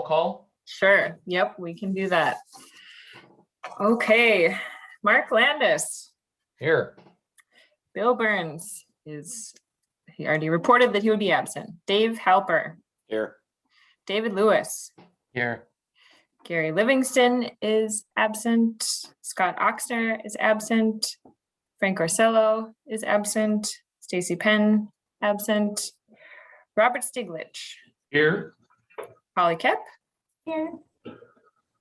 call? Sure. Yep, we can do that. Okay. Mark Landis. Here. Bill Burns he already reported that he would be absent. Dave Halper. Here. David Lewis. Here. Gary Livingston is absent. Scott Oxner is absent. Frank Orsello is absent. Stacy Penn, absent. Robert Stiglich. Here. Holly Kep. Here.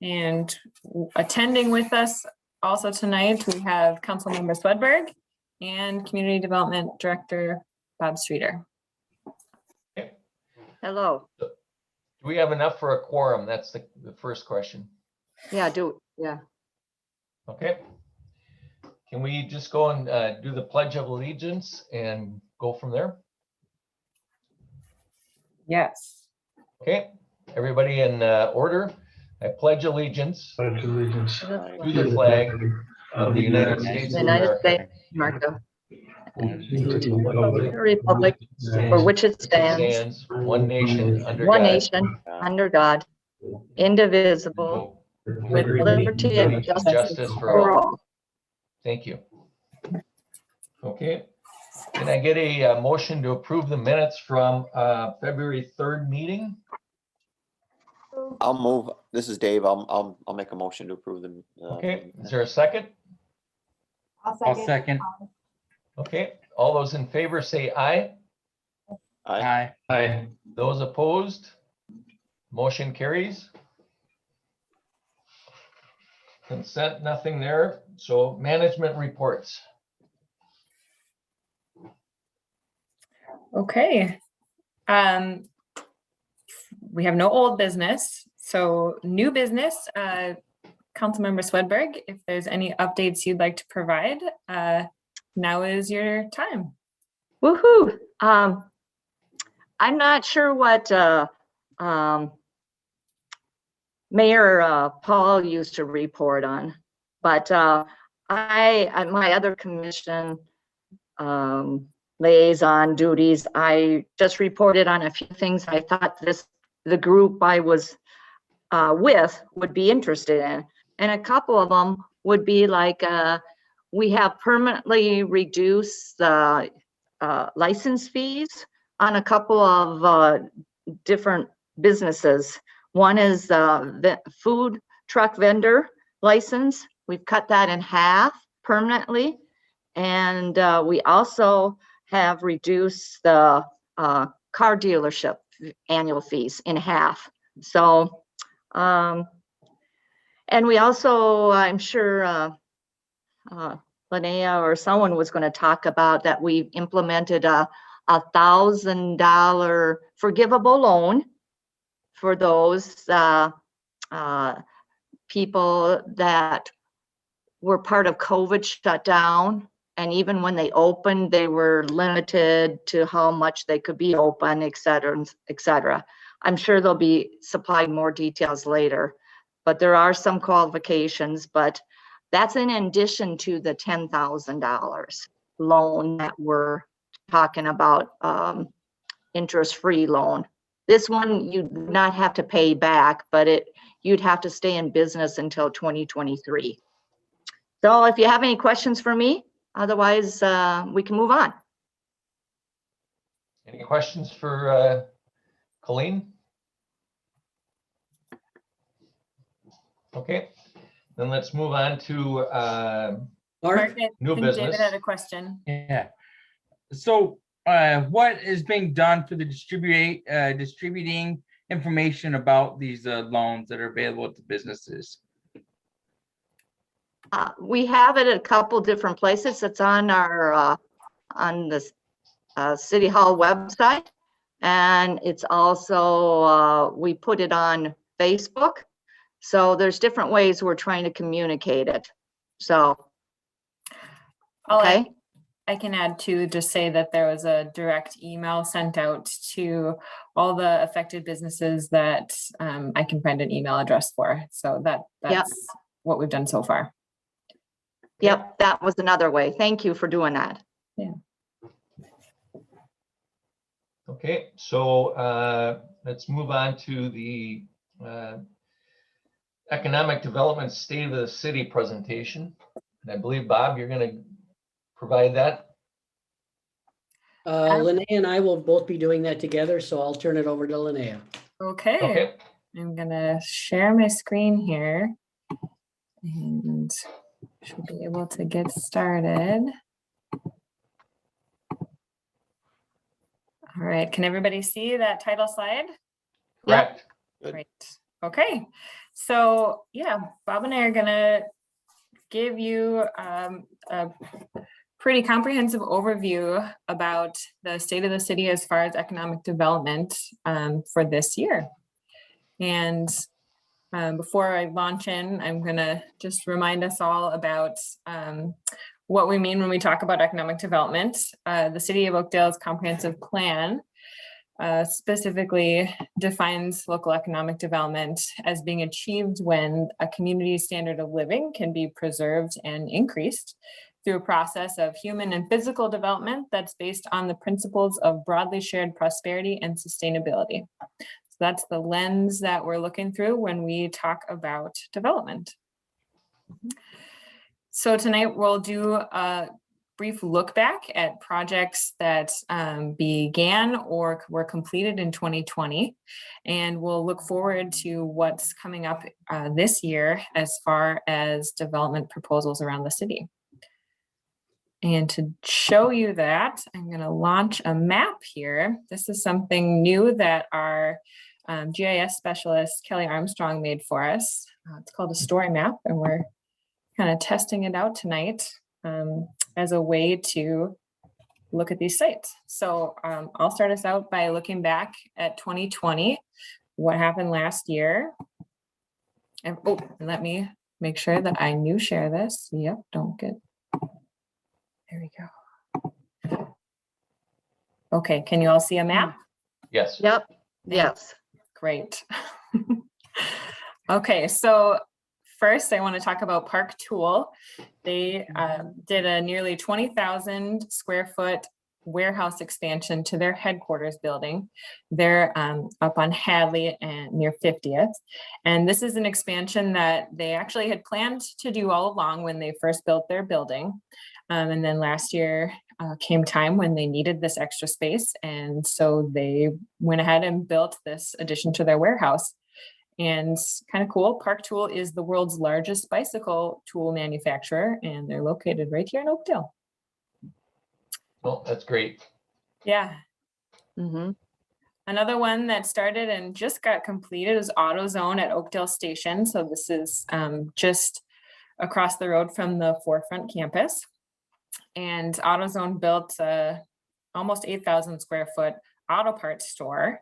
And attending with us also tonight, we have Councilmember Swedberg and Community Development Director Bob Streeter. Okay. Hello. Do we have enough for a quorum? That's the first question. Yeah. Okay. Can we just go and do the Pledge of Allegiance and go from there? Yes. Okay. Everybody in order. I pledge allegiance to the flag of the United States of United America, States, America, the Republic for which it stands, one nation under one God, nation, under God, indivisible, with liberty and justice for for all. all. Thank you. Okay. Can I get a motion to approve the minutes from February 3rd meeting? I'll move. This is Dave. I'll make a motion to approve them. Okay. Is there a second? I'll second. Okay. All those in favor say aye. Aye. Aye. Those opposed? Motion carries. Consent, nothing there. So management reports. Okay. We have no old business, so new business. Councilmember Swedberg, if there's any updates you'd like to provide, now is your time. Woohoo! I'm not sure what Mayor Paul used to report on, but my other commission liaison duties, I just reported on a few things I thought the group I was with would be interested in. And a couple of them would be like, we have permanently reduced the license fees on a couple of different businesses. One is the food truck vendor license. We've cut that in half permanently. And we also have reduced the car dealership annual fees in half. So, and we also, I'm sure Linnea or someone was going to talk about that we implemented a $1,000 forgivable loan for those people that were part of COVID shutdown. And even when they opened, they were limited to how much they could be open, et cetera, et cetera. I'm sure they'll be supplied more details later, but there are some qualifications, but that's in addition to the $10,000 loan that we're talking about, interest-free loan. This one, you do not have to pay back, but you'd have to stay in business until 2023. So if you have any questions for me, otherwise, we can move on. Any questions for Colleen? Okay, then let's move on to Mark, I new think business. David had a question. Yeah. So what is being done for the distributing information about these loans that are available to businesses? We have it at a couple different places. It's on our on the City Hall website, and it's also we put it on Facebook. So there's different ways we're trying to communicate it. So, okay. I can add to just say that there was a direct email sent out to all the affected businesses that I can find an email address for. So that's what we've done so far. Yep, that was another way. Thank you for doing that. Yeah. Okay, so let's move on to the Economic Development State of the City presentation. And I believe, Bob, you're going to provide that. Linnea and I will both be doing that together, so I'll turn it over to Linnea. Okay. Okay. I'm gonna share my screen here and should be able to get started. All right, can everybody see that title slide? Correct. Good. Great. Okay, so yeah, Bob and I are gonna give you a pretty comprehensive overview about the state of the city as far as economic development for this year. And before I launch in, I'm gonna just remind us all about what we mean when we talk about economic development. The City of Oakdale's comprehensive plan specifically defines local economic development as being achieved when a community's standard of living can be preserved and increased through a process of human and physical development that's based on the principles of broadly shared prosperity and sustainability. So that's the lens that we're looking through when we talk about development. So tonight we'll do a brief look back at projects that began or were completed in 2020. And we'll look forward to what's coming up this year as far as development proposals around the city. And to show you that, I'm going to launch a map here. This is something new that our GIS specialist, Kelly Armstrong, made for us. It's called a story map, and we're kind of testing it out tonight as a way to look at these sites. So I'll start us out by looking back at 2020, what happened last year. And, oh, and let me make sure that I new share this. Yep, don't get, there we go. Okay, can you all see a map? Yes. Yep, yes. Great. Okay, so first I want to talk about Park Tool. They did a nearly 20,000 square foot warehouse expansion to their headquarters building. They're up on Hadley and near 50th. And this is an expansion that they actually had planned to do all along when they first built their building. And then last year came time when they needed this extra space. And so they went ahead and built this addition to their warehouse. And kind of cool, Park Tool is the world's largest bicycle tool manufacturer, and they're located right here in Oakdale. Well, that's great. Yeah. Mm-hmm. Another one that started and just got completed is AutoZone at Oakdale Station. So this is just across the road from the Forefront campus. And AutoZone built a almost 8,000 square foot auto parts store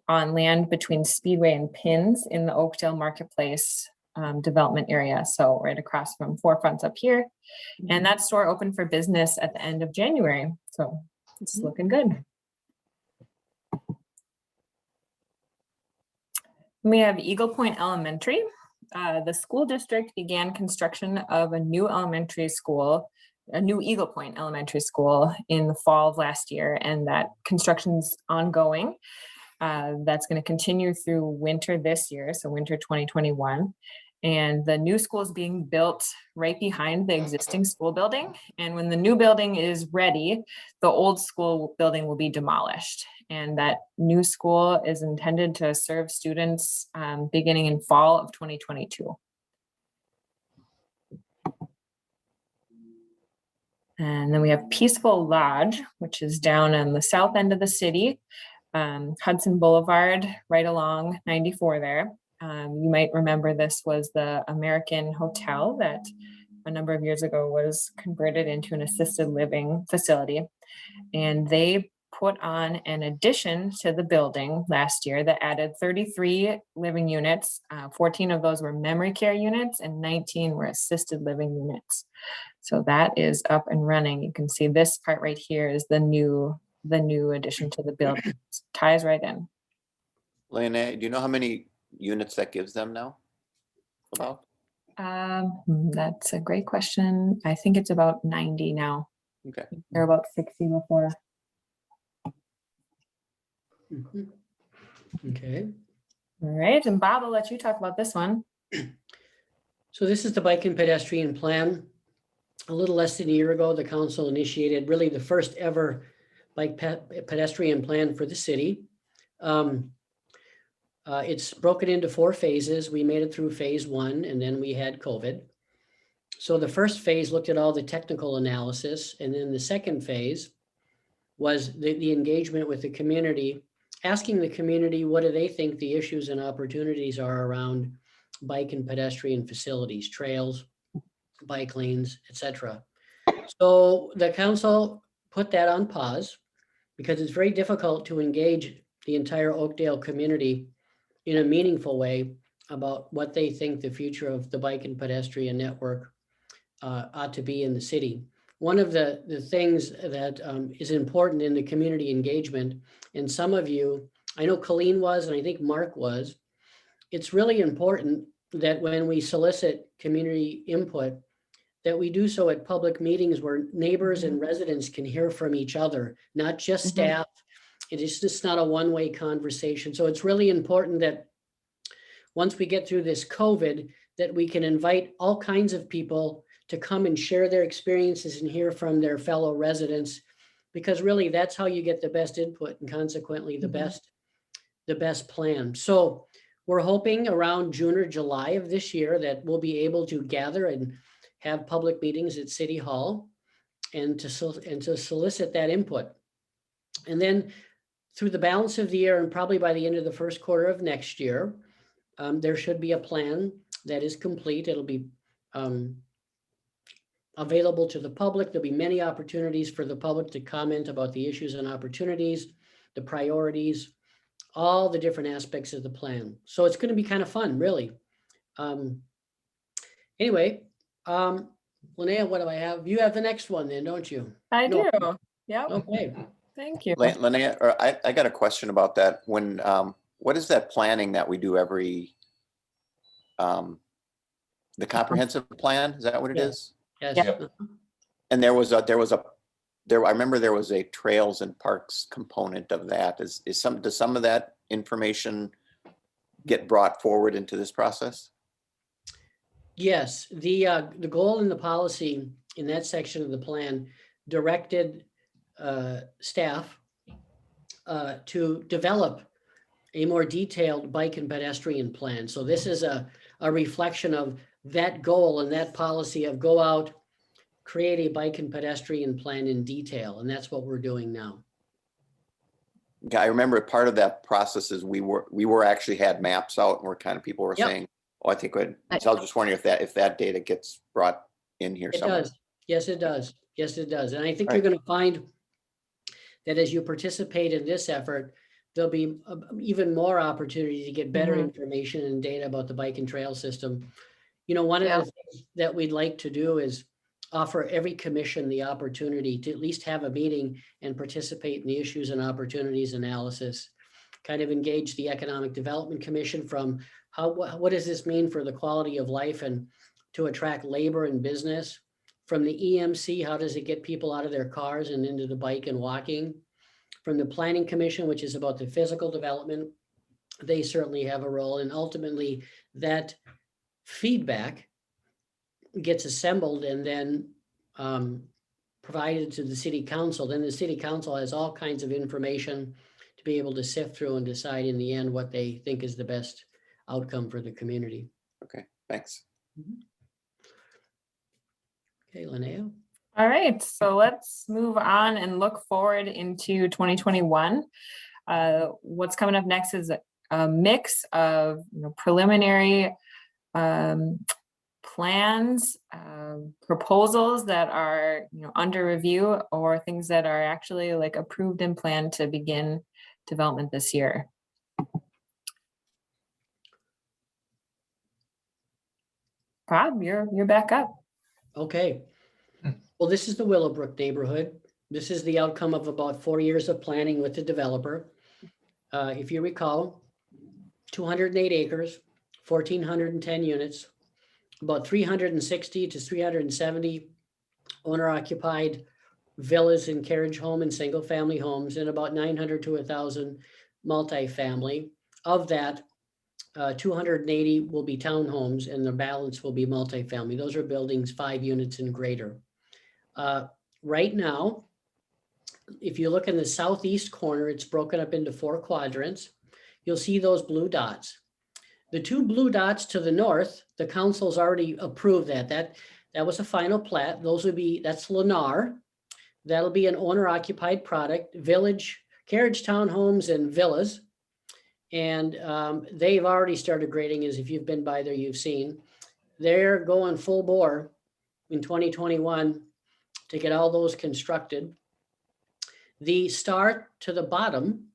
on land between Speedway and Pins in the Oakdale Marketplace development area. So right across from Forefront's up here. And that store opened for business at the end of January. So it's looking good. We have Eagle Point Elementary. The school district began construction of a new elementary school, a new Eagle Point Elementary School in the fall of last year, and that construction's ongoing. That's going to continue through winter this year, so winter 2021. And the new school is being built right behind the existing school building. And when the new building is ready, the old school building will be demolished. And that new school is intended to serve students beginning in fall of 2022. And then we have Peaceful Lodge, which is down on the south end of the city. Hudson Boulevard, right along 94 there. You might remember this was the American Hotel that a number of years ago was converted into an assisted living facility. And they put on an addition to the building last year that added 33 living units. 14 of those were memory care units and 19 were assisted living units. So that is up and running. You can see this part right here is the new addition to the building. It ties right in. Leonette, do you know how many units that gives them now? About? That's a great question. I think it's about 90 now. Okay. They're about 60 before. Mhm. Okay. All right, and Bob, I'll let you talk about this one. So this is the bike and pedestrian plan. A little less than a year ago, the council initiated really the first ever bike pedestrian plan for the city. It's broken into 4 phases. We made it through phase 1 and then we had COVID. So the first phase looked at all the technical analysis, and then the second phase was the engagement with the community, asking the community what do they think the issues and opportunities are around bike and pedestrian facilities, trails, bike lanes, etc. So the council put that on pause because it's very difficult to engage the entire Oakdale community in a meaningful way about what they think the future of the bike and pedestrian network ought to be in the city. One of the things that is important in the community engagement, and some of you, I know Colleen was, and I think Mark was, it's really important that when we solicit community input, that we do so at public meetings where neighbors and residents can hear from each other, not just staff. It is just not a one-way conversation. So it's really important that once we get through this COVID, that we can invite all kinds of people to come and share their experiences and hear from their fellow residents, because really that's how you get the best input and consequently the best plan. So we're hoping around June or July of this year that we'll be able to gather and have public meetings at City Hall and to solicit that input. And then through the balance of the year and probably by the end of the first quarter of next year, there should be a plan that is complete. It'll be available to the public. There'll be many opportunities for the public to comment about the issues and opportunities, the priorities, all the different aspects of the plan. So it's going to be kind of fun, really. Anyway, Linnea, what do I have? You have the next one then, don't you? I No. do. Yep. Okay. Thank you. Linnea, or I got a question about that. When, what is that planning that we do every, the comprehensive plan? Is that what it Yeah. is? Yes. Yep. And I remember there was a trails and parks component of that. Does some of that information get brought forward into this process? Yes, the goal and the policy in that section of the plan directed staff to develop a more detailed bike and pedestrian plan. So this is a reflection of that goal and that policy of go out, create a bike and pedestrian plan in detail. And that's what we're doing now. Yeah, I remember part of that process is we were actually had maps out and we're kind of, people were Yep. saying, oh, I think good. So I was just wondering if that data gets brought in here It somewhere. does. Yes, it does. Yes, it does. And I think All you're going to find that as you participate in this effort, there'll be even more opportunity to get better information and data about the bike and trail system. You know, one of the things that we'd like to do is offer every commission the opportunity to at least have a meeting and participate in the issues and opportunities analysis. Kind of engage the Economic Development Commission from what does this mean for the quality of life and to attract labor and business? From the EMC, how does it get people out of their cars and into the bike and walking? From the Planning Commission, which is about the physical development, they certainly have a role. And ultimately that feedback gets assembled and then provided to the city council. Then the city council has all kinds of information to be able to sift through and decide in the end what they think is the best outcome for the community. Okay, thanks. Okay, Linnea. All right, so let's move on and look forward into 2021. What's coming up next is a mix of preliminary plans, proposals that are under review, or things that are actually like approved and planned to begin development this year. Bob, you're back up. Okay. Well, this is the Willowbrook neighborhood. This is the outcome of about 4 years of planning with the developer. If you recall, 208 acres, 1,410 units, about 360 to 370 owner-occupied villas and carriage home and single-family homes, and about 900 to 1,000 multifamily. Of that, 280 will be townhomes and the balance will be multifamily. Those are buildings 5 units and greater. Right now, if you look in the southeast corner, it's broken up into 4 quadrants. You'll see those blue dots. The 2 blue dots to the north, the council's already approved that. That was a final plat. That's Lennar. That'll be an owner-occupied product, village, carriage townhomes and villas. And they've already started grading, as if you've been by there, you've seen. They're going full bore in 2021 to get all those constructed. The star to the bottom,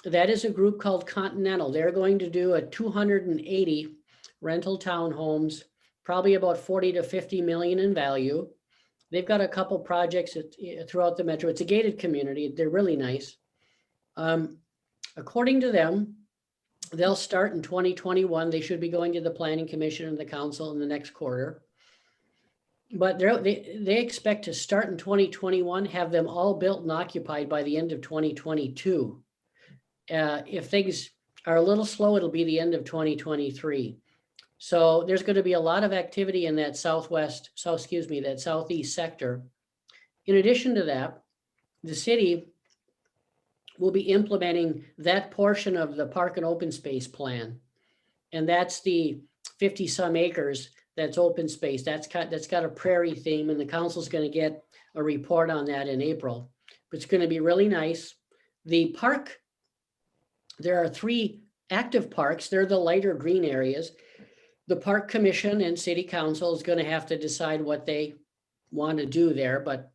that is a group called Continental. They're going to do a 280 rental townhomes, probably about 40 to 50 million in value. They've got a couple projects throughout the metro. It's a gated community. They're really nice. According to them, they'll start in 2021. They should be going to the Planning Commission and the council in the next quarter. But they expect to start in 2021, have them all built and occupied by the end of 2022. If things are a little slow, it'll be the end of 2023. So there's going to be a lot of activity in that that southeast sector. In addition to that, the city will be implementing that portion of the park and open space plan. And that's the 50 some acres that's open space. That's got a prairie theme, and the council's going to get a report on that in April. But it's going to be really nice. The park, there are 3 active parks. They're the lighter green areas. The Park Commission and City Council is going to have to decide what they want to do there. But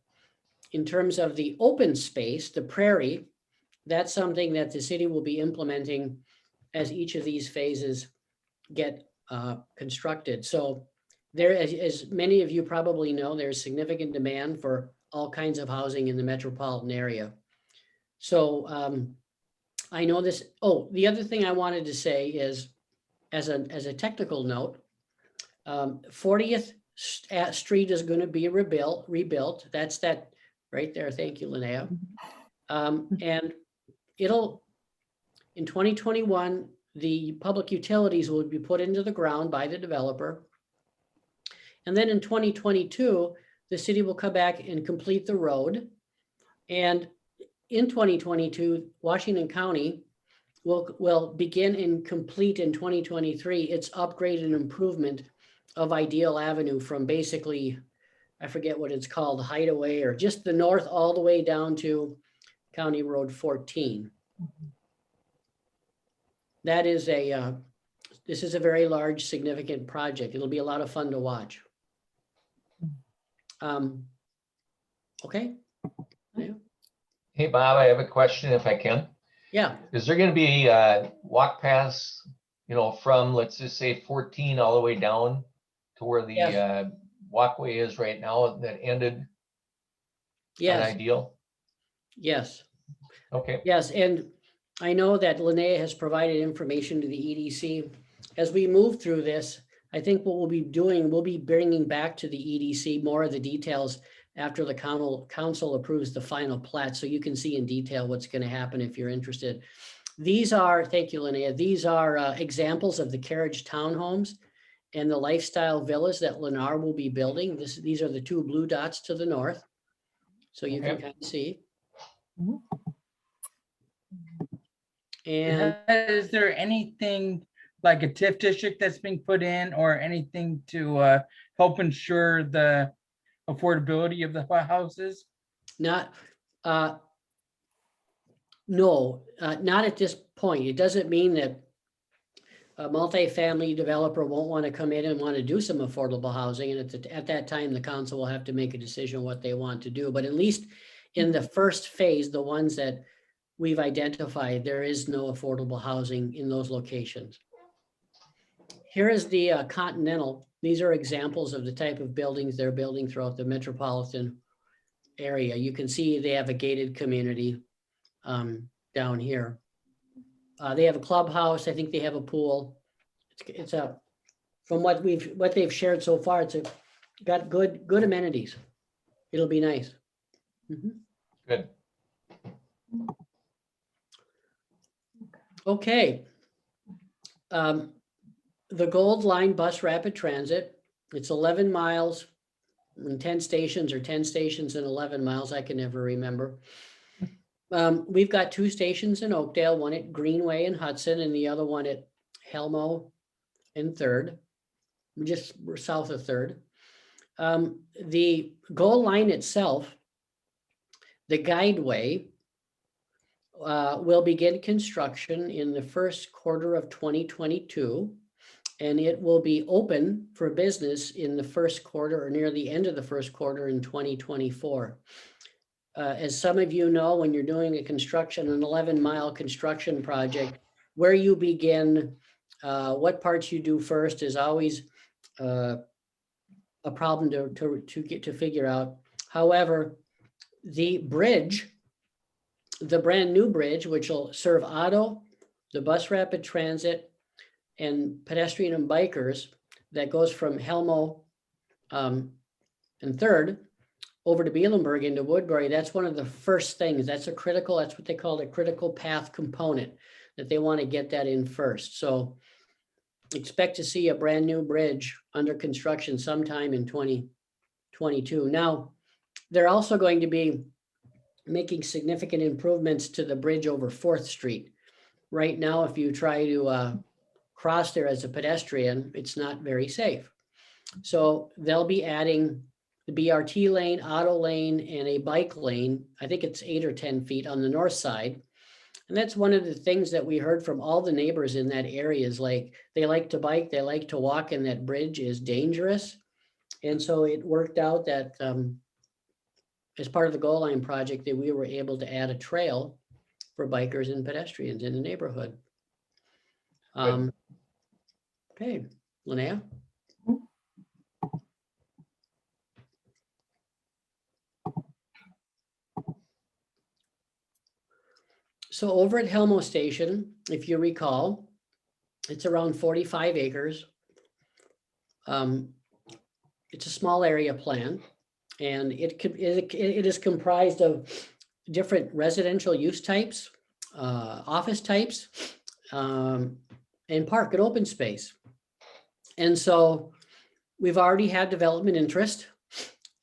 in terms of the open space, the prairie, that's something that the city will be implementing as each of these phases get constructed. So there, as many of you probably know, there's significant demand for all kinds of housing in the metropolitan area. So I know this. Oh, the other thing I wanted to say is, as a technical note, 40th Street is going to be rebuilt. That's that right there. Thank you, Linnea. And in 2021, the public utilities will be put into the ground by the developer. And then in 2022, the city will come back and complete the road. And in 2022, Washington County will begin and complete in 2023 its upgrade and improvement of Ideal Avenue from basically, I forget what it's called, Hideaway, or just the north all the way down to County Road 14. That is this is a very large, significant project. It'll be a lot of fun to watch. Okay. Yeah. Hey, Bob, I have a question if I can. Yeah. Is there going to be walk paths, from, let's just say 14 all the way down to where the Yes. Walkway is right now that ended on Yes. Ideal? Yes. Okay. Yes. And I know that Linnea has provided information to the EDC. As we move through this, I think what we'll be doing, we'll be bringing back to the EDC more of the details after the council approves the final plat, so you can see in detail what's going to happen if you're interested. These are, thank you, Linnea, these are examples of the carriage townhomes and the lifestyle villas that Lennar will be building. These are the 2 blue dots to the north, so you can kind of see. And is there anything like a TIF district that's being put in, or anything to help ensure the affordability of the houses? not, no, not at this point. It doesn't mean that a multifamily developer won't want to come in and want to do some affordable housing. And at that time, the council will have to make a decision what they want to do. But at least in the first phase, the ones that we've identified, there is no affordable housing in those locations. Here is the Continental. These are examples of the type of buildings they're building throughout the metropolitan area. You can see they have a gated community down here. They have a clubhouse. I think they have a pool. It's a, from what they've shared so far, it's got good amenities. It'll be nice. Good. Okay. The Gold Line Bus Rapid Transit, it's 11 miles and 10 stations, or 10 stations and 11 miles. I can never remember. We've got 2 stations in Oakdale, one at Greenway and Hudson, and the other one at Helmo and Third. We're south of Third. The Gold Line itself, the guideway, will begin construction in the first quarter of 2022, and it will be open for business in the first quarter or near the end of the first quarter in 2024. As some of you know, when you're doing an 11-mile construction project, where you begin, what parts you do first is always a problem to figure out. However, the bridge, the brand new bridge, which will serve auto, the bus rapid transit, and pedestrian and bikers, that goes from Helmo and Third over to Bielenberg into Woodbury, that's one of the first things. That's what they call a critical path component, that they want to get that in first. So expect to see a brand new bridge under construction sometime in 2022. Now, they're also going to be making significant improvements to the bridge over 4th Street. Right now, if you try to cross there as a pedestrian, it's not very safe. So they'll be adding the BRT lane, auto lane, and a bike lane. I think it's 8 or 10 feet on the north side. And that's one of the things that we heard from all the neighbors in that area is like, they like to bike, they like to walk, and that bridge is dangerous. And so it worked out that as part of the Gold Line project, that we were able to add a trail for bikers and pedestrians in the neighborhood. Okay, Linnea? So over at Helmo Station, if you recall, it's around 45 acres. It's a small area plan, and it is comprised of different residential use types, office types, and park and open space. And so we've already had development interest.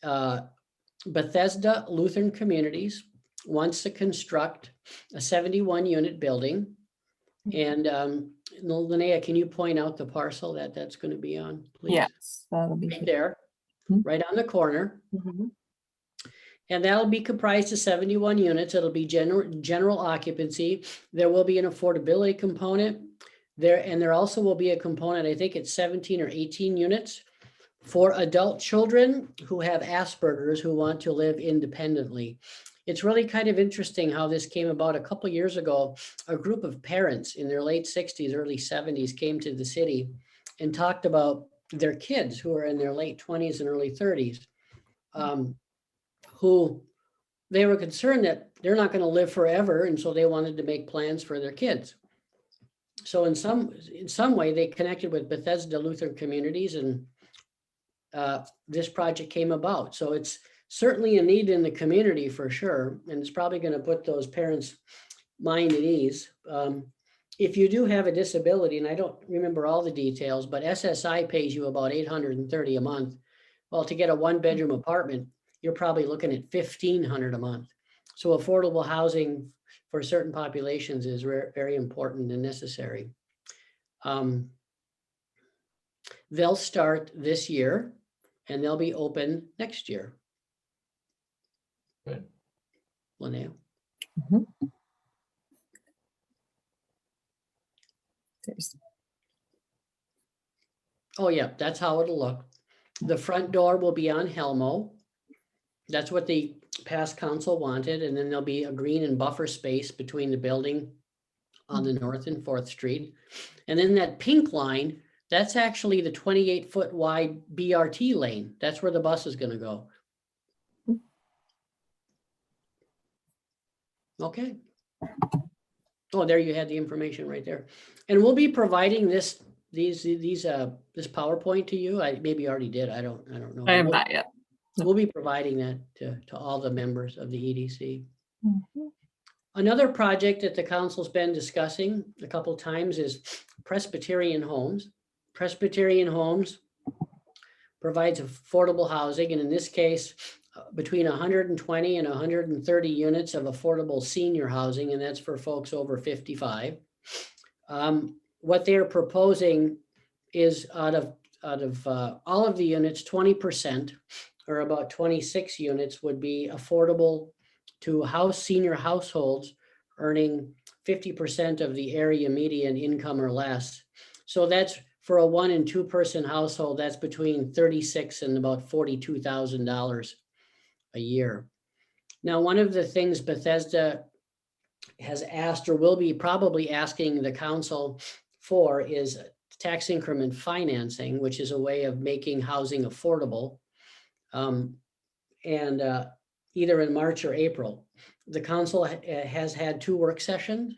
Bethesda Lutheran Communities wants to construct a 71-unit building. And Linnea, can you point out the parcel that's going to be on, please? Yes, that'll be right there, right on the corner. Mhm. And that'll be comprised of 71 units. It'll be general occupancy. There will be an affordability component there, and there also will be a component, I think it's 17 or 18 units for adult children who have Asperger's who want to live independently. It's really kind of interesting how this came about. A couple of years ago, a group of parents in their late 60s, early 70s came to the city and talked about their kids who are in their late 20s and early 30s, who they were concerned that they're not going to live forever, and so they wanted to make plans for their kids. So in some way, they connected with Bethesda Lutheran Communities, and this project came about. So it's certainly a need in the community for sure, and it's probably going to put those parents' mind at ease. If you do have a disability, and I don't remember all the details, but SSI pays you about $830 a month. Well, to get a 1-bedroom apartment, you're probably looking at $1,500 a month. So affordable housing for certain populations is very important and necessary. They'll start this year and they'll be open next year. Good. Linnea. Mhm. Oh yeah, that's how it'll look. The front door will be on Helmo. That's what the past council wanted. And then there'll be a green and buffer space between the building on the north and 4th Street. And then that pink line, that's actually the 28-foot wide BRT lane. That's where the bus is going to go. Okay. Oh, there you had the information right there. And we'll be providing this PowerPoint to you. I maybe already did. I don't know. I am not yet. We'll be providing that to all the members of the EDC. Mhm. Another project that the council's been discussing a couple times is Presbyterian Homes. Presbyterian Homes provides affordable housing, and in this case, between 120 and 130 units of affordable senior housing, and that's for folks over 55. What they're proposing is out of all of the units, 20%, or about 26 units, would be affordable to senior households earning 50% of the area median income or less. So that's for a 1 and 2 person household, that's between $36,000 and about $42,000 a year. Now, one of the things Bethesda has asked, or will be probably asking the council for, is tax increment financing, which is a way of making housing affordable. Either in March or April. The council has had 2 work sessions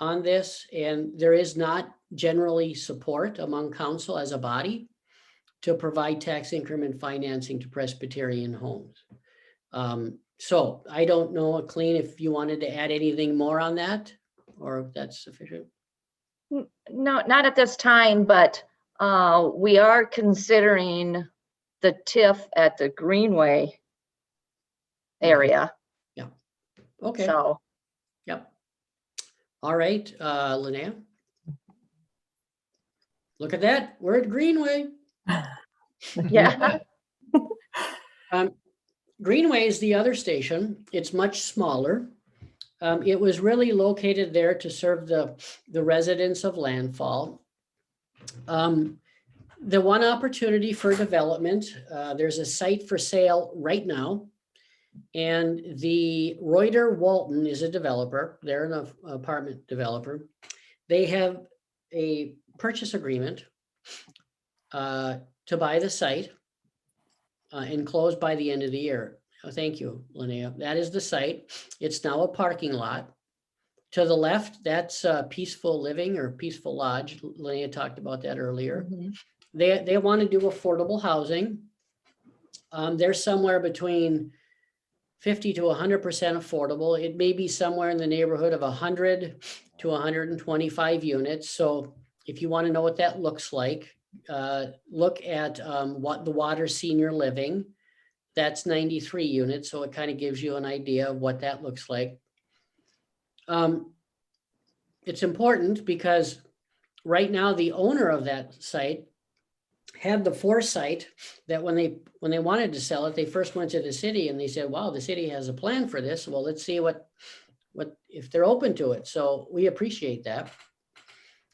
on this, and there is not generally support among council as a body to provide tax increment financing to Presbyterian homes. So I don't know, Colleen, if you wanted to add anything more on that, or if that's sufficient. No, not at this time, but we are considering the TIF at the Greenway area. Yeah. Okay. So, Yep. All right, Linnea. Look at that. We're at Greenway. yeah. Greenway is the other station. It's much smaller. It was really located there to serve the residents of Landfall. The one opportunity for development, there's a site for sale right now. And the Reuter Walton is a developer. They're an apartment developer. They have a purchase agreement to buy the site and close by the end of the year. Oh, thank you, Linnea. That is the site. It's now a parking lot. To the left, that's Peaceful Living or Peaceful Lodge. Linnea talked about that earlier. Mm-hmm. They want to do affordable housing. They're somewhere between 50 to 100% affordable. It may be somewhere in the neighborhood of 100 to 125 units. So if you want to know what that looks like, look at what the Water Senior Living. That's 93 units. So it kind of gives you an idea of what that looks like. It's important because right now the owner of that site had the foresight that when they wanted to sell it, they first went to the city and they said, wow, the city has a plan for this. Well, let's see what if they're open to it. So we appreciate that.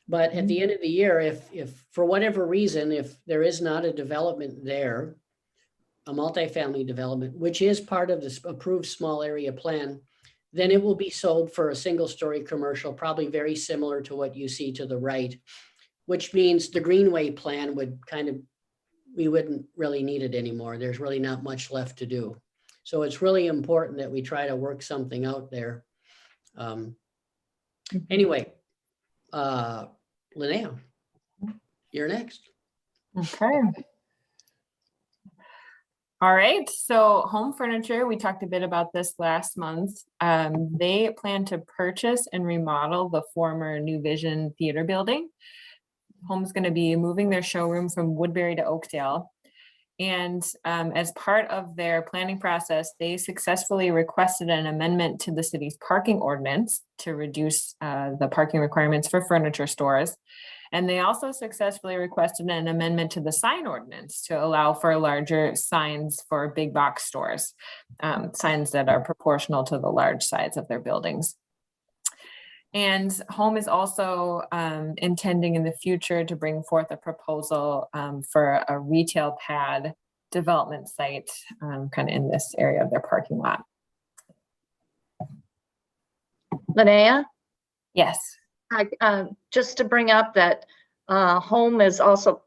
But at the end of the year, if for whatever reason, if there is not a development there, a multifamily development, which is part of this approved small area plan, then it will be sold for a single story commercial, probably very similar to what you see to the right, which means the Greenway plan would we wouldn't really need it anymore. There's really not much left to do. So it's really important that we try to work something out there. Anyway, Linnea, you're next. Okay. All right, so home furniture, we talked a bit about this last month. They plan to purchase and remodel the former New Vision Theater building. Home's going to be moving their showroom from Woodbury to Oakdale. And as part of their planning process, they successfully requested an amendment to the city's parking ordinance to reduce the parking requirements for furniture stores. And they also successfully requested an amendment to the sign ordinance to allow for larger signs for big box stores, signs that are proportional to the large size of their buildings. And Home is also intending in the future to bring forth a proposal for a retail pad development site kind of in this area of their parking lot. Linnea? Yes. Just to bring up that Home is also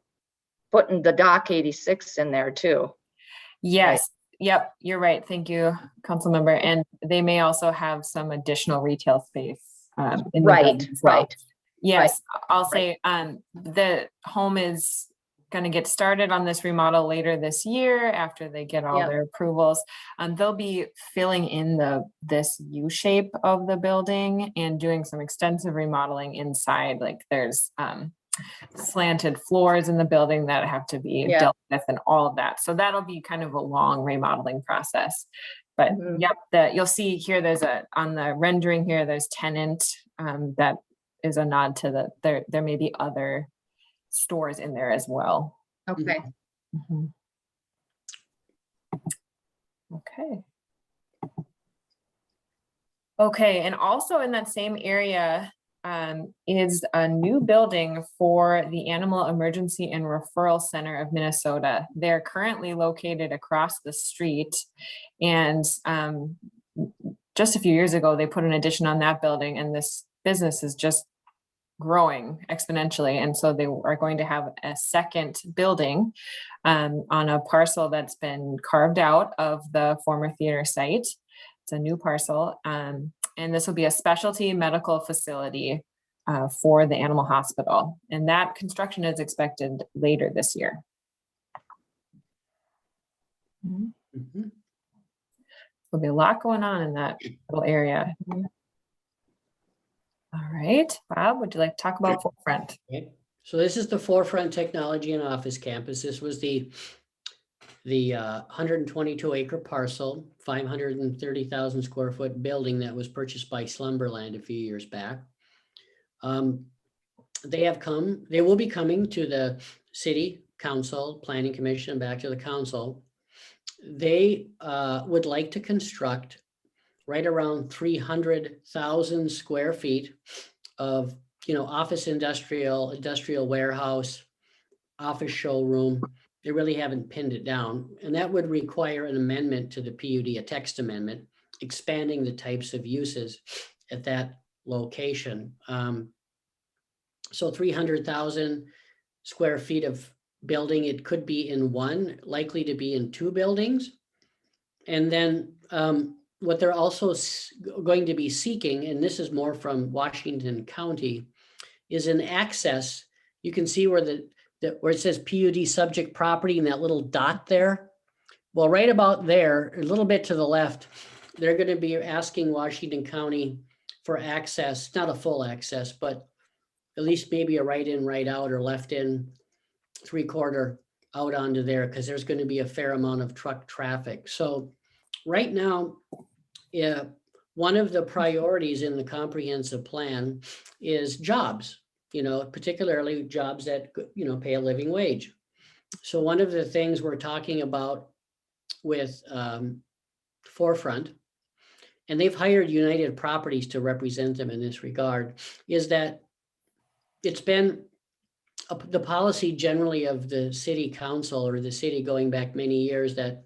putting the Dock 86 in there too. Yes. Right. Yep. You're right. Thank you, council member. And they may also have some additional retail space. In the Right. building as well. Right. Yes. I'll say the Home is going to get started on this remodel later this year after they get all Yep. their approvals. They'll be filling in this U shape of the building and doing some extensive remodeling inside. Like there's slanted floors in the building that have to be Yeah. dealt with and all of that. So that'll be kind of a long remodeling process. But Mhm. yep, you'll see here, on the rendering here, there's tenant, that is a nod to there may be other stores in there as well. Okay. Mhm. Okay. Okay, and also in that same area is a new building for the Animal Emergency and Referral Center of Minnesota. They're currently located across the street, and just a few years ago, they put an addition on that building, and this business is just growing exponentially. And so they are going to have a second building on a parcel that's been carved out of the former theater site. It's a new parcel. And this will be a specialty medical facility for the animal hospital. And that construction is expected later this year. Mhm. There'll be a lot going on in that little area. All right, Bob, would you like to talk about Forefront? Okay. So this is the Forefront Technology and Office Campus. This was the 122 acre parcel, 530,000 square foot building that was purchased by Slumberland a few years back. They will be coming to the city council, planning commission, back to the council. They would like to construct right around 300,000 square feet of, office industrial warehouse, office showroom. They really haven't pinned it down. And that would require an amendment to the PUD, a text amendment, expanding the types of uses at that location. So 300,000 square feet of building, it could be in one, likely to be in two buildings. And then what they're also going to be seeking, and this is more from Washington County, is an access. You can see where where it says PUD subject property and that little dot there. Well, right about there, a little bit to the left, they're going to be asking Washington County for access, not a full access, but at least maybe a right in, right out, or left in, 3/4 out onto there, because there's going to be a fair amount of truck traffic. So right now, one of the priorities in the comprehensive plan is jobs, particularly jobs that, pay a living wage. So one of the things we're talking about with Forefront, and they've hired United Properties to represent them in this regard, is that it's been the policy generally of the city council or the city going back many years that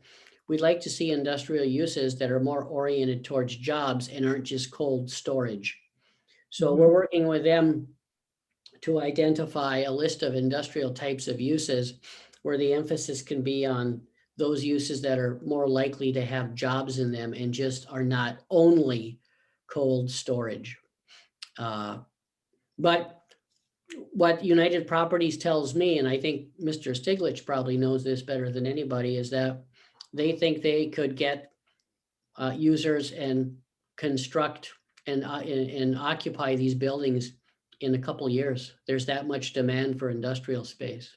we'd like to see industrial uses that are more oriented towards jobs and aren't just cold storage. So we're working with them to identify a list of industrial types of uses where the emphasis can be on those uses that are more likely to have jobs in them and just are not only cold storage. But what United Properties tells me, and I think Mr. Stiglich probably knows this better than anybody, is that they think they could get users and construct and occupy these buildings in a couple years. There's that much demand for industrial space.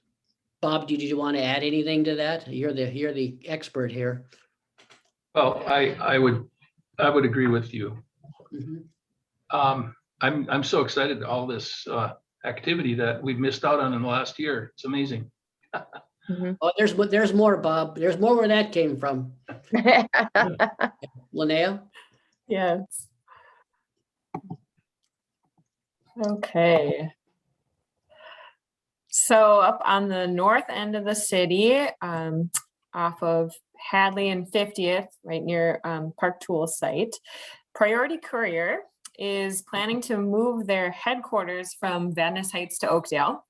Bob, did you want to add anything to that? You're the expert here. Well, I would agree with you. Mhm. I'm so excited all this activity that we've missed out on in the last year. It's amazing. Oh, there's more, Bob. There's more where that came from. Linnea? Yes. Okay. So up on the north end of the city, off of Hadley and 50th, right near Park Tool site, Priority Courier is planning to move their headquarters from Van Ness Heights to Oakdale,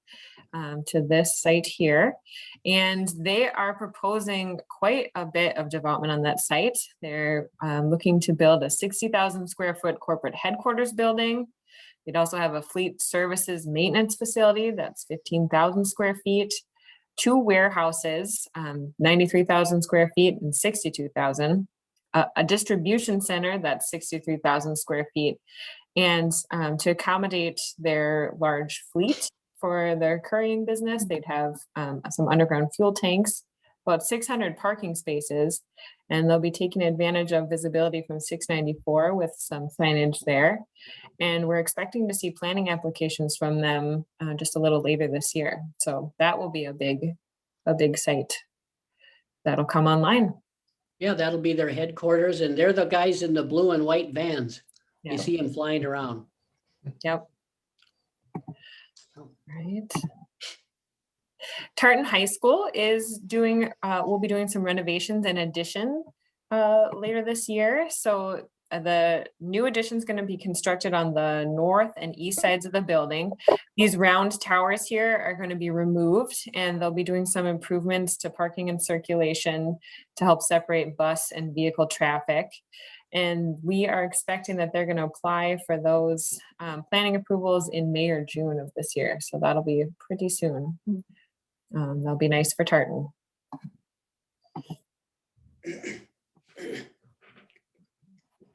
to this site here. And they are proposing quite a bit of development on that site. They're looking to build a 60,000 square foot corporate headquarters building. They'd also have a fleet services maintenance facility that's 15,000 square feet, 2 warehouses, 93,000 square feet and 62,000, a distribution center that's 63,000 square feet. And to accommodate their large fleet for their couriering business, they'd have some underground fuel tanks, about 600 parking spaces, and they'll be taking advantage of visibility from 694 with some signage there. And we're expecting to see planning applications from them just a little later this year. So that will be a big site that'll come online. Yeah, that'll be their headquarters, and they're the guys in the blue and white vans. Yeah. You see them flying around. Yep. Right. Tartan High School is doing, we'll be doing some renovations and addition later this year. So the new addition is going to be constructed on the north and east sides of the building. These round towers here are going to be removed, and they'll be doing some improvements to parking and circulation to help separate bus and vehicle traffic. And we are expecting that they're going to apply for those planning approvals in May or June of this year. So that'll be pretty soon. That'll be nice for Tartan.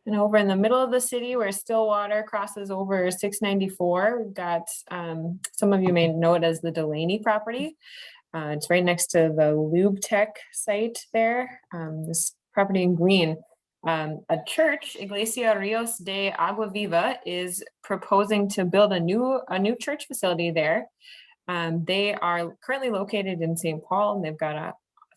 And over in the middle of the city where Stillwater crosses over 694, we've got, some of you may know it as the Delaney property. It's right next to the Lube Tech site there. This property in green. A church, Iglesia Rios de Agua Viva, is proposing to build a new church facility there. They are currently located in St. Paul, and they've got a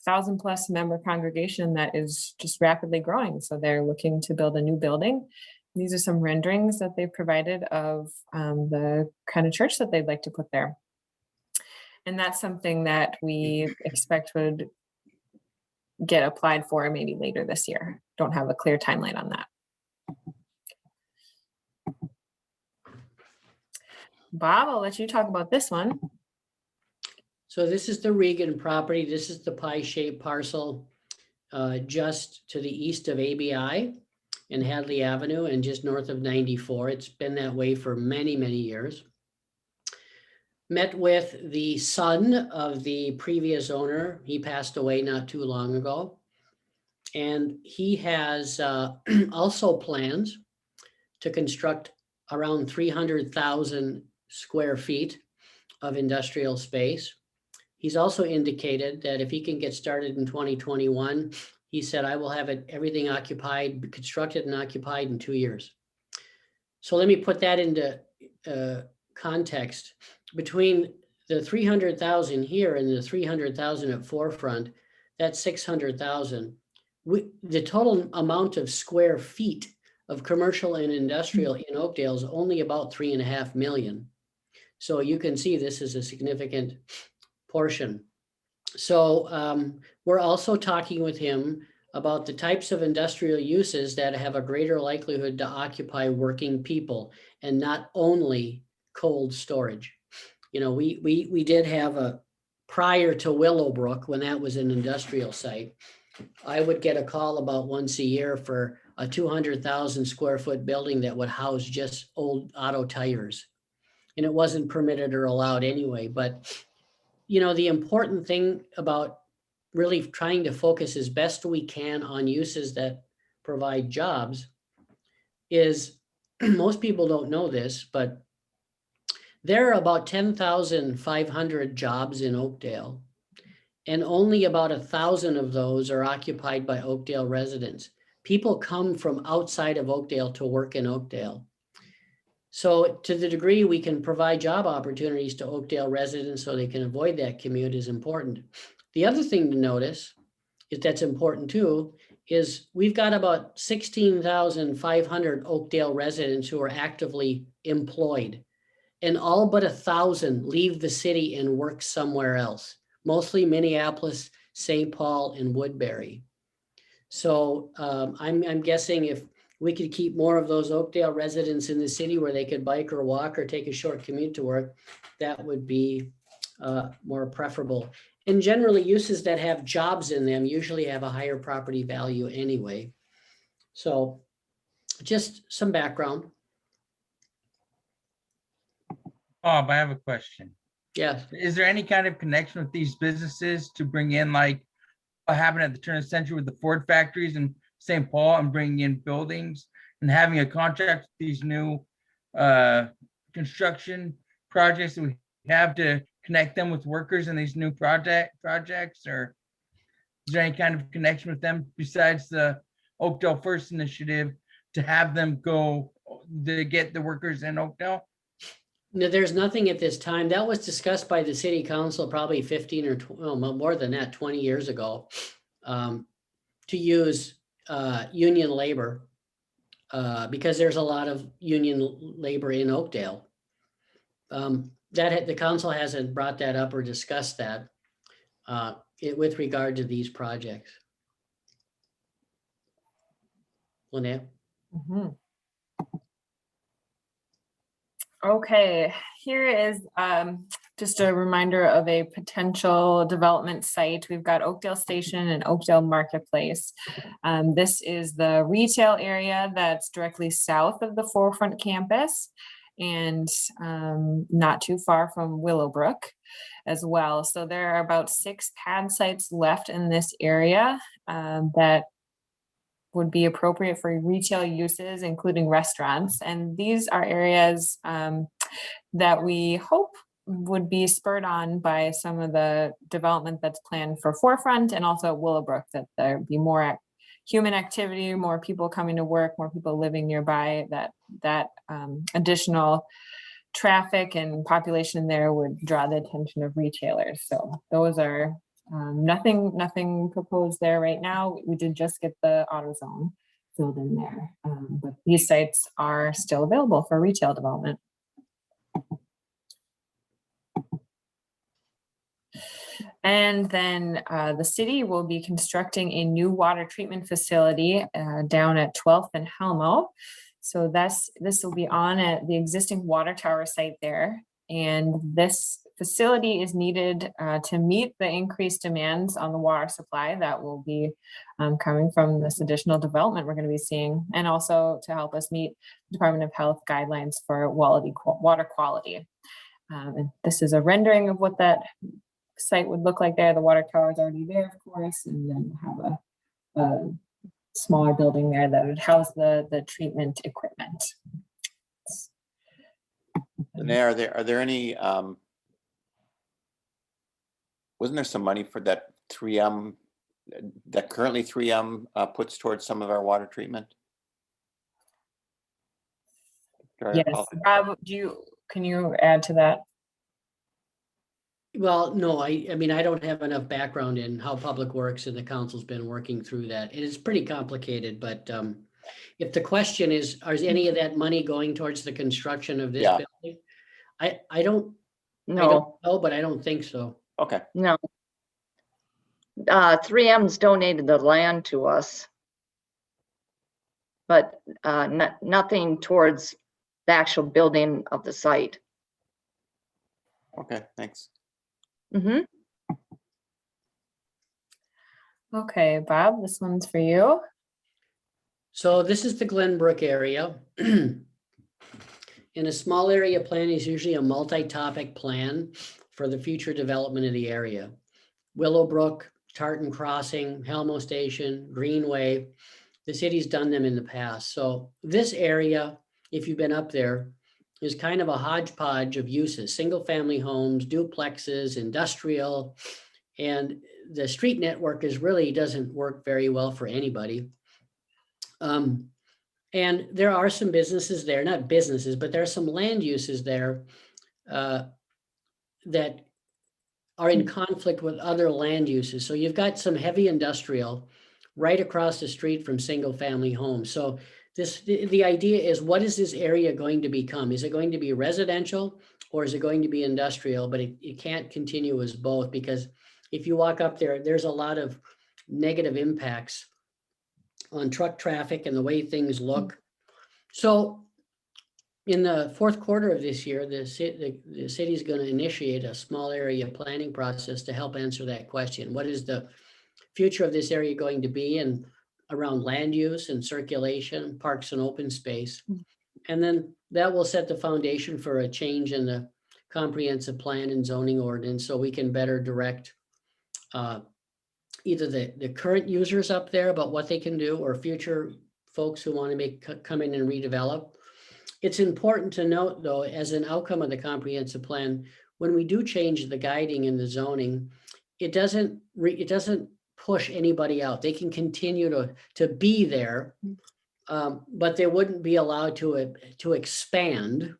1,000+ member congregation that is just rapidly growing. So they're looking to build a new building. These are some renderings that they've provided of the kind of church that they'd like to put there. And that's something that we expect would get applied for maybe later this year. Don't have a clear timeline on that. Bob, I'll let you talk about this one. So this is the Regan property. This is the pie-shaped parcel just to the east of ABI and Hadley Avenue and just north of 94. It's been that way for many, many years. Met with the son of the previous owner. He passed away not too long ago. And he has also plans to construct around 300,000 square feet of industrial space. He's also indicated that if he can get started in 2021, he said, I will have everything occupied, constructed and occupied in 2 years. So let me put that into context. Between the 300,000 here and the 300,000 at Forefront, that's 600,000. The total amount of square feet of commercial and industrial in Oakdale is only about 3.5 million. So you can see this is a significant portion. So we're also talking with him about the types of industrial uses that have a greater likelihood to occupy working people and not only cold storage. You know, we did have a, prior to Willowbrook, when that was an industrial site, I would get a call about once a year for a 200,000 square foot building that would house just old auto tires. And it wasn't permitted or allowed anyway. But, you know, the important thing about really trying to focus as best we can on uses that provide jobs is, most people don't know this, but there are about 10,500 jobs in Oakdale, and only about 1,000 of those are occupied by Oakdale residents. People come from outside of Oakdale to work in Oakdale. So to the degree we can provide job opportunities to Oakdale residents so they can avoid that commute is important. The other thing to notice is that's important too, is we've got about 16,500 Oakdale residents who are actively employed, and all but 1,000 leave the city and work somewhere else, mostly Minneapolis, St. Paul, and Woodbury. So I'm guessing if we could keep more of those Oakdale residents in the city where they could bike or walk or take a short commute to work, that would be more preferable. And generally, uses that have jobs in them usually have a higher property value anyway. So just some background. Bob, I have a question. Yeah, Is there any kind of connection with these businesses to bring in like what happened at the turn of the century with the Ford factories in St. Paul and bringing in buildings and having a contract with these new construction projects that we have to connect them with workers in these new projects, or is there any kind of connection with them besides the Oakdale First initiative to have them go to get the workers in Oakdale? no, there's nothing at this time. That was discussed by the city council probably 15 or more than that, 20 years ago, to use union labor because there's a lot of union labor in Oakdale. The council hasn't brought that up or discussed that with regard to these projects. Lynette? Mhm. Okay, here is just a reminder of a potential development site. We've got Oakdale Station and Oakdale Marketplace. This is the retail area that's directly south of the Forefront campus and not too far from Willowbrook as well. So there are about 6 pad sites left in this area that would be appropriate for retail uses, including restaurants. And these are areas that we hope would be spurred on by some of the development that's planned for Forefront and also at Willowbrook, that there be more human activity, more people coming to work, more people living nearby, that additional traffic and population there would draw the attention of retailers. So those are nothing proposed there right now. We did just get the AutoZone filled in there, but these sites are still available for retail development. And then the city will be constructing a new water treatment facility down at 12th and Helmo. So this will be on at the existing water tower site there. And this facility is needed to meet the increased demands on the water supply that will be coming from this additional development we're going to be seeing, and also to help us meet Department of Health guidelines for water quality. And this is a rendering of what that site would look like there. The water tower is already there, of course, and then have a smaller building there that would house the treatment equipment. And are there any, wasn't there some money for that 3M, that currently 3M puts towards some of our water treatment? Yes, Rob, can you add to that? Well, no, I mean, I don't have enough background in how Public Works and the council's been working through that. It is pretty complicated, but if the question is any of that money going towards the construction of this building? I don't know, but I don't think so. Okay. No. 3M's donated the land to us, but nothing towards the actual building of the site. Okay, thanks. Mm-hmm. Okay, Bob, this one's for you. So this is the Glenbrook area. In a small area plan is usually a multi-topic plan for the future development of the area. Willowbrook, Tartan Crossing, Helmo Station, Greenway, the city's done them in the past. So this area, if you've been up there, is kind of a hodgepodge of uses, single family homes, duplexes, industrial, and the street network really doesn't work very well for anybody. And there are some businesses there, not businesses, but there are some land uses there that are in conflict with other land uses. So you've got some heavy industrial right across the street from single family homes. So the idea is, what is this area going to become? Is it going to be residential or is it going to be industrial? But it can't continue as both, because if you walk up there, there's a lot of negative impacts on truck traffic and the way things look. So in the fourth quarter of this year, the city is going to initiate a small area planning process to help answer that question. What is the future of this area going to be, and around land use and circulation, parks and open space? And then that will set the foundation for a change in the comprehensive plan and zoning ordinance so we can better direct either the current users up there about what they can do or future folks who want to come in and redevelop. It's important to note, though, as an outcome of the comprehensive plan, when we do change the guiding and the zoning, it doesn't push anybody out. They can continue to be there, but they wouldn't be allowed to expand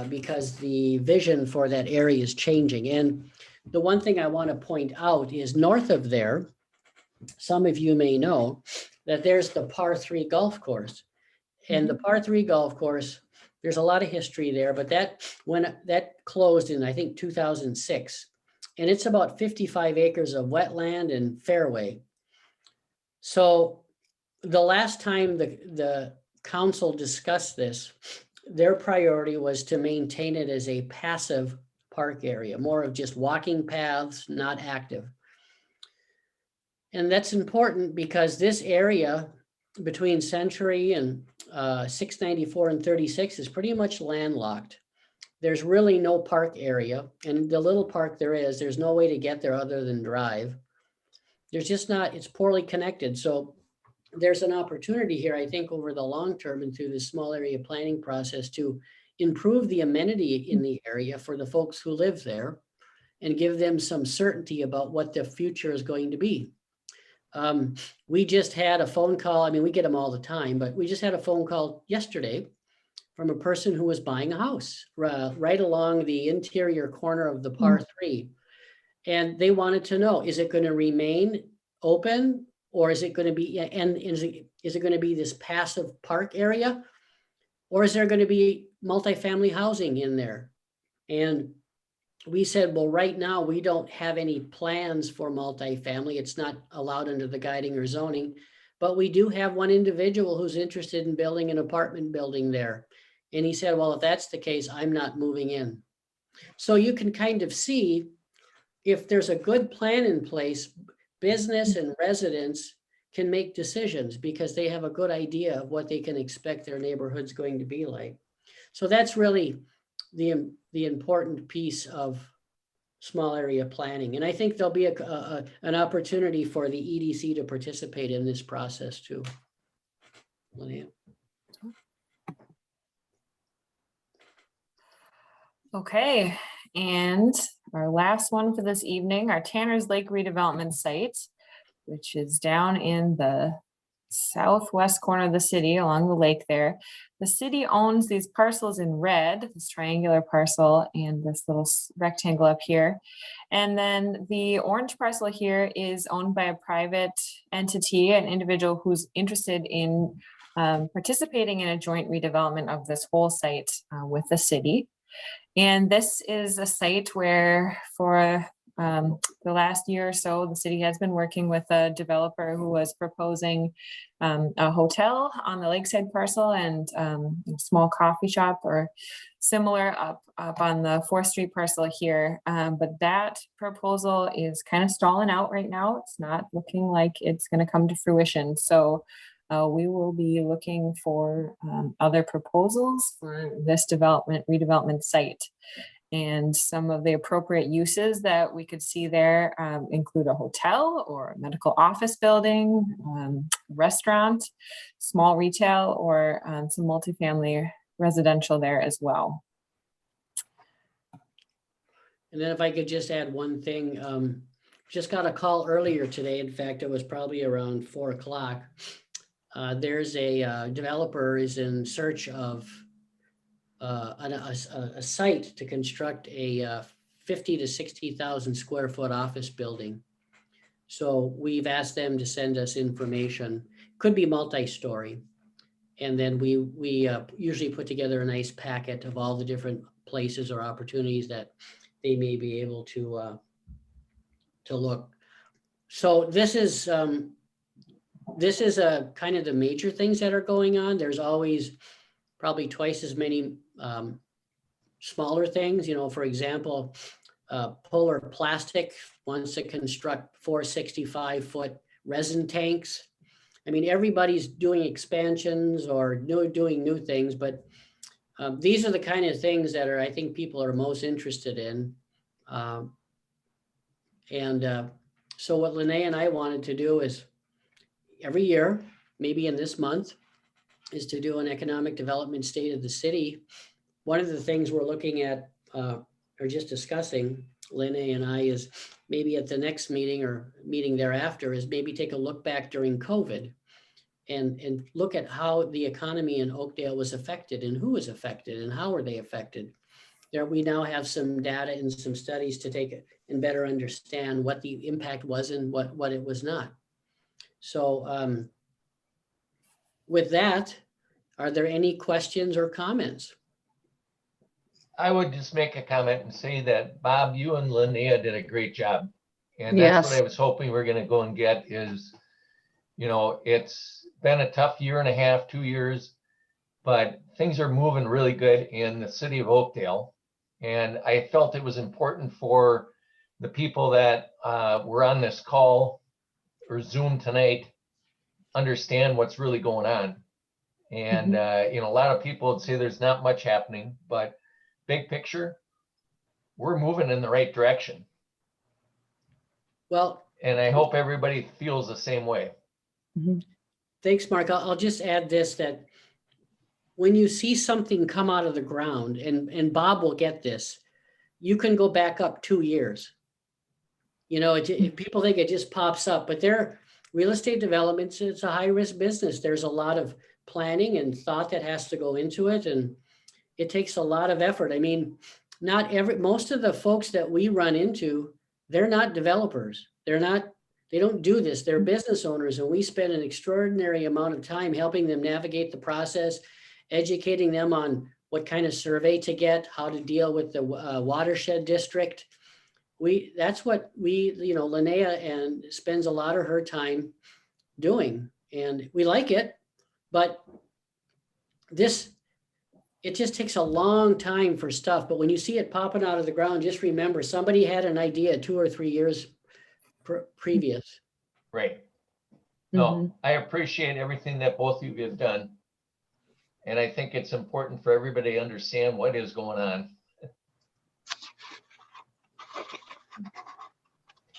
because the vision for that area is changing. And the one thing I want to point out is north of there, some of you may know that there's the par 3 golf course. And the par 3 golf course, there's a lot of history there, but when that closed in, I think, 2006, and it's about 55 acres of wetland and fairway. So the last time the council discussed this, their priority was to maintain it as a passive park area, more of just walking paths, not active. And that's important because this area between Century and 694 and 36 is pretty much landlocked. There's really no park area, and the little park there's no way to get there other than drive. There's just not, it's poorly connected. So there's an opportunity here, I think, over the long term and through the small area planning process to improve the amenity in the area for the folks who live there and give them some certainty about what the future is going to be. We just had a phone call. I mean, we get them all the time, but we just had a phone call yesterday from a person who was buying a house right along the interior corner of the par 3. And they wanted to know, is it going to remain open or is it going to be, and is it going to be this passive park area? Or is there going to be multifamily housing in there? And we said, well, right now we don't have any plans for multifamily. It's not allowed under the guiding or zoning, but we do have one individual who's interested in building an apartment building there. And he said, well, if that's the case, I'm not moving in. So you can kind of see if there's a good plan in place, business and residents can make decisions because they have a good idea of what they can expect their neighborhood's going to be like. So that's really the important piece of small area planning. And I think there'll be an opportunity for the EDC to participate in this process too. Linnea. Okay, and our last one for this evening, our Tanner's Lake redevelopment site, which is down in the southwest corner of the city along the lake there. The city owns these parcels in red, this triangular parcel and this little rectangle up here. And then the orange parcel here is owned by a private entity, an individual who's interested in participating in a joint redevelopment of this whole site with the city. And this is a site where for the last year or so, the city has been working with a developer who was proposing a hotel on the lakeside parcel and a small coffee shop or similar up on the 4th Street parcel here. But that proposal is kind of stalling out right now. It's not looking like it's going to come to fruition. So we will be looking for other proposals for this redevelopment site. And some of the appropriate uses that we could see there include a hotel or a medical office building, restaurant, small retail, or some multifamily residential there as well. And then if I could just add one thing, just got a call earlier today. In fact, it was probably around 4 o'clock. There's a developer is in search of a site to construct a 50 to 60,000 square foot office building. So we've asked them to send us information, could be multi-story. And then we usually put together a nice packet of all the different places or opportunities that they may be able to look. So this is a kind of the major things that are going on. There's always probably twice as many smaller things. You know, for example, Polar Plastic wants to construct 465-foot resin tanks. I mean, everybody's doing expansions or doing new things, but These are the kind of things that I think people are most interested in. So what Linnea and I wanted to do is every year, maybe in this month, is to do an economic development state of the city. One of the things we're looking at or just discussing, Linnea and I, is maybe at the next meeting or meeting thereafter is maybe take a look back during COVID and look at how the economy in Oakdale was affected and who was affected and how were they affected. There, we now have some data and some studies to take it and better understand what the impact was and what it was not. So with that, are there any questions or comments? I would just make a comment and say that Bob, you and Linnea did a great job. And that's what Yes. I was hoping we're gonna go and get is, you know, it's been a tough year and a half, 2 years, but things are moving really good in the city of Oakdale. And I felt it was important for the people that were on this call or Zoom tonight, understand what's really going on. And, you know, a lot of people would say there's not much happening, but big picture, we're moving in the right direction. Well, And I hope everybody feels the same way. thanks, Mark. I'll just add this, that when you see something come out of the ground, and Bob will get this, you can go back up 2 years. You know, people think it just pops up, but real estate developments, it's a high risk business. There's a lot of planning and thought that has to go into it. And it takes a lot of effort. I mean, most of the folks that we run into, they're not developers. They don't do this. They're business owners. And we spend an extraordinary amount of time helping them navigate the process, educating them on what kind of survey to get, how to deal with the watershed district. That's what Linnea and spends a lot of her time doing. And we like it, but it just takes a long time for stuff. But when you see it popping out of the ground, just remember somebody had an idea 2 or 3 years previous. Right. No, I appreciate everything that both of you have done. And I think it's important for everybody to understand what is going on.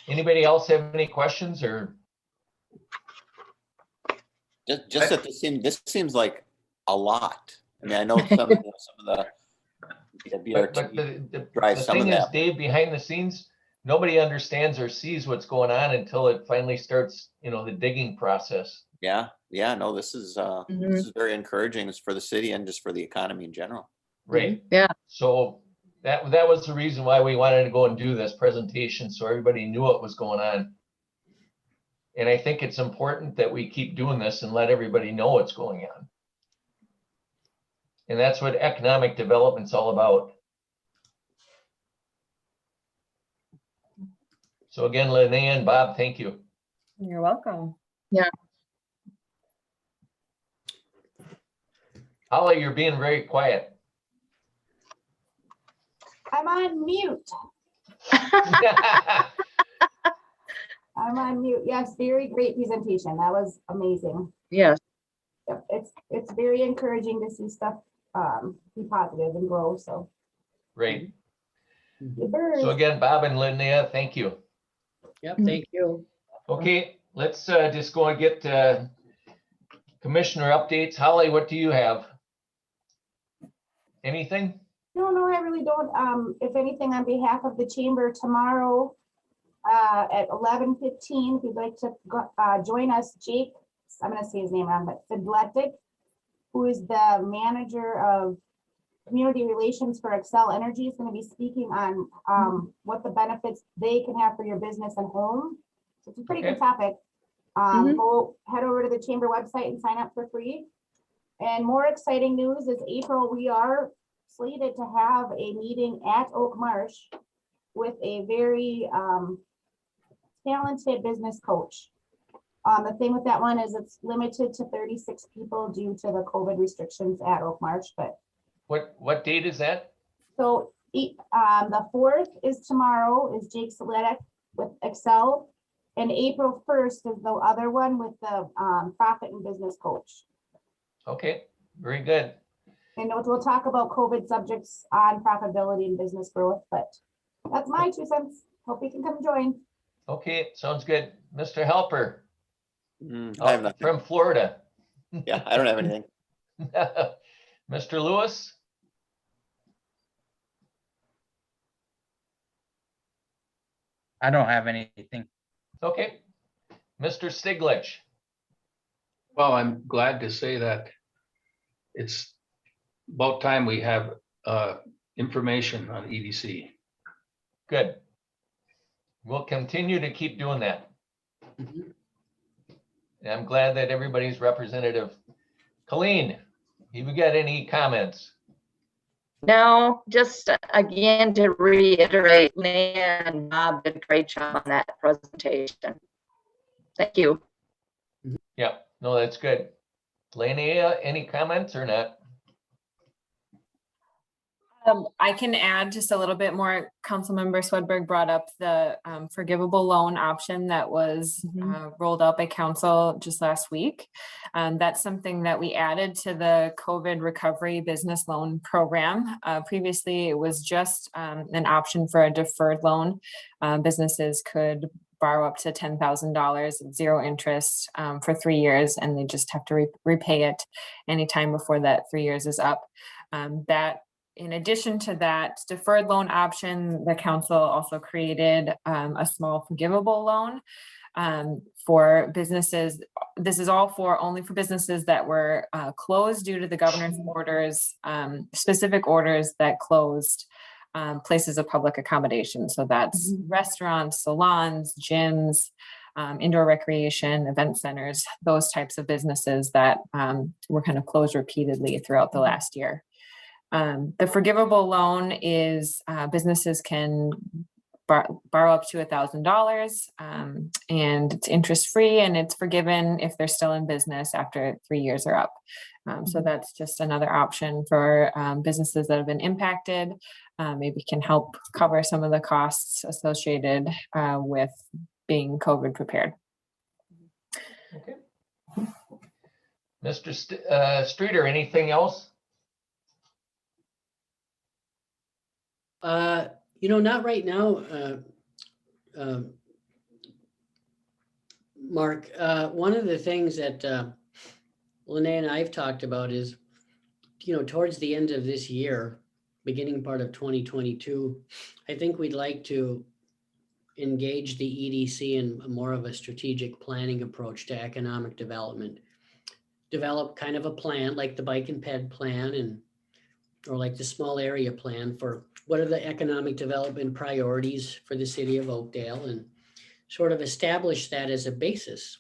Anybody else have any questions or? Just that this seems like a lot. I mean, I know some of the But BRT drives the some of thing is, that. Dave, behind the scenes, nobody understands or sees what's going on until it finally starts, you know, the digging process. Yeah, no, this is very encouraging for the city and just for the economy in general. Right. Yeah. So that was the reason why we wanted to go and do this presentation, so everybody knew what was going on. And I think it's important that we keep doing this and let everybody know what's going on. And that's what economic development's all about. So again, Linnea and Bob, thank you. You're welcome. Holly, you're being very quiet. I'm on mute. I'm on mute. Yes, very great presentation. That was amazing. Yes. Yep, it's very encouraging to see stuff be positive and grow. So Great. good birds. So again, Bob and Linnea, thank you. Yep, thank you. Okay, let's just go and get commissioner updates. Holly, what do you have? Anything? No, I really don't. If anything, on behalf of the chamber, tomorrow at 11:15, if you'd like to join us, Jake, I'm going to say his name wrong, but Fidletic, who is the manager of community relations for Excel Energy, is going to be speaking on what the benefits they can have for your business and home. So it's a pretty good topic. Go head over to the chamber website and sign up for free. And more exciting news is April, we are slated to have a meeting at Oak Marsh with a very talented business coach. The thing with that one is it's limited to 36 people due to the COVID restrictions at Oak Marsh, but What date is that? so the 4th is tomorrow, is Jake Soletic with Excel, and April 1st is the other one with the profit and business coach. Okay, very good. And we'll talk about COVID subjects on profitability and business growth, but that's my 2 cents. Hope you can come join. Okay, sounds good. Mr. Helper I have nothing. from Florida. Yeah, I don't have anything. Mr. Lewis? I don't have anything. Okay. Mr. Stiglich? Well, I'm glad to say that it's about time we have information on EDC. Good. We'll continue to keep doing that. Mhm. And I'm glad that everybody's representative. Colleen, you got any comments? No, just again to reiterate, Leanne and Bob did a great job on that presentation. Thank you. Yeah, no, that's good. Linnea, any comments or not? I can add just a little bit more. Councilmember Swedberg brought up the forgivable loan option that was rolled out by council just last week. That's something that we added to the COVID recovery business loan program. Previously, it was just an option for a deferred loan. Businesses could borrow up to $10,000 at 0 interest for 3 years, and they just have to repay it anytime before that 3 years is up. In addition to that deferred loan option, the council also created a small forgivable loan for businesses. This is all only for businesses that were closed due to the governor's orders, specific orders that closed places of public accommodation. So that's restaurants, salons, gyms, indoor recreation, event centers, those types of businesses that were kind of closed repeatedly throughout the last year. The forgivable loan is businesses can borrow up to $1,000 and it's interest free, and it's forgiven if they're still in business after 3 years are up. So that's just another option for businesses that have been impacted. Maybe can help cover some of the costs associated with being COVID prepared. Okay. Mr. Streeter, anything else? Not right now, Mark. One of the things that Lene and I've talked about is, towards the end of this year, beginning part of 2022, I think we'd like to engage the EDC in more of a strategic planning approach to economic development. Develop kind of a plan like the bike and ped plan or like the small area plan for what are the economic development priorities for the city of Oakdale, and sort of establish that as a basis,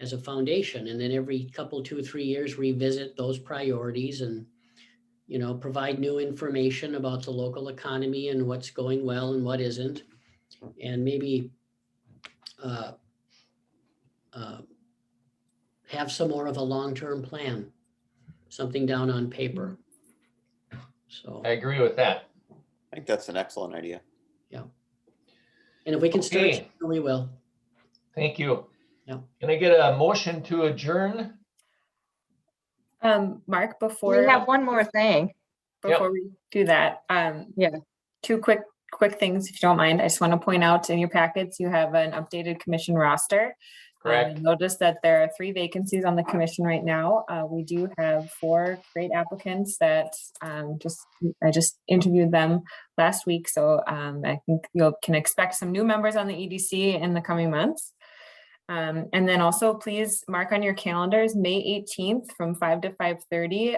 as a foundation. And then every couple, 2 or 3 years, revisit those priorities and, provide new information about the local economy and what's going well and what isn't. And maybe have some more of a long-term plan, something down on paper. So I agree with that. I think that's an excellent idea. And if we can start, Okay. we will. Thank you. Yeah. Can I get a motion to adjourn? Mark, We before have one more thing. we do that, Yeah. 2 quick things, if you don't mind. I just want to point out in your packets, you have an updated commission roster. Correct. Notice that there are 3 vacancies on the commission right now. We do have 4 great applicants that I just interviewed them last week. So I think you can expect some new members on the EDC in the coming months. And then also please mark on your calendars, May 18th from 5 to 5:30.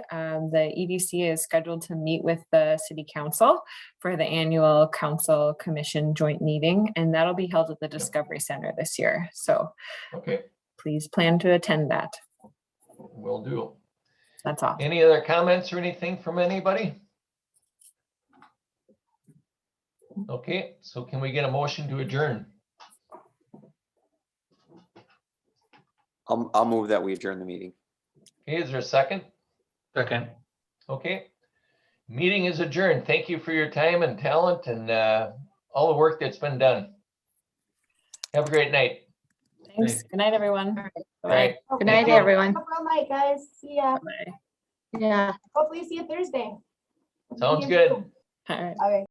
The EDC is scheduled to meet with the City Council for the annual Council Commission joint meeting, and that'll be held at the Discovery Center this year. So Okay, please plan to attend that. will do. That's all. Any other comments or anything from anybody? Okay, so can we get a motion to adjourn? I'll move that we adjourn the meeting. Okay, is there a second? Second. Okay. Meeting is adjourned. Thank you for your time and talent and all the work that's been done. Have a great night. Thanks. Good night, everyone. All right. Good Thank night, you. everyone. Have a real night, guys. See ya. Bye. Yeah. Hopefully see you Thursday. Sounds See you good. soon. All right. All right.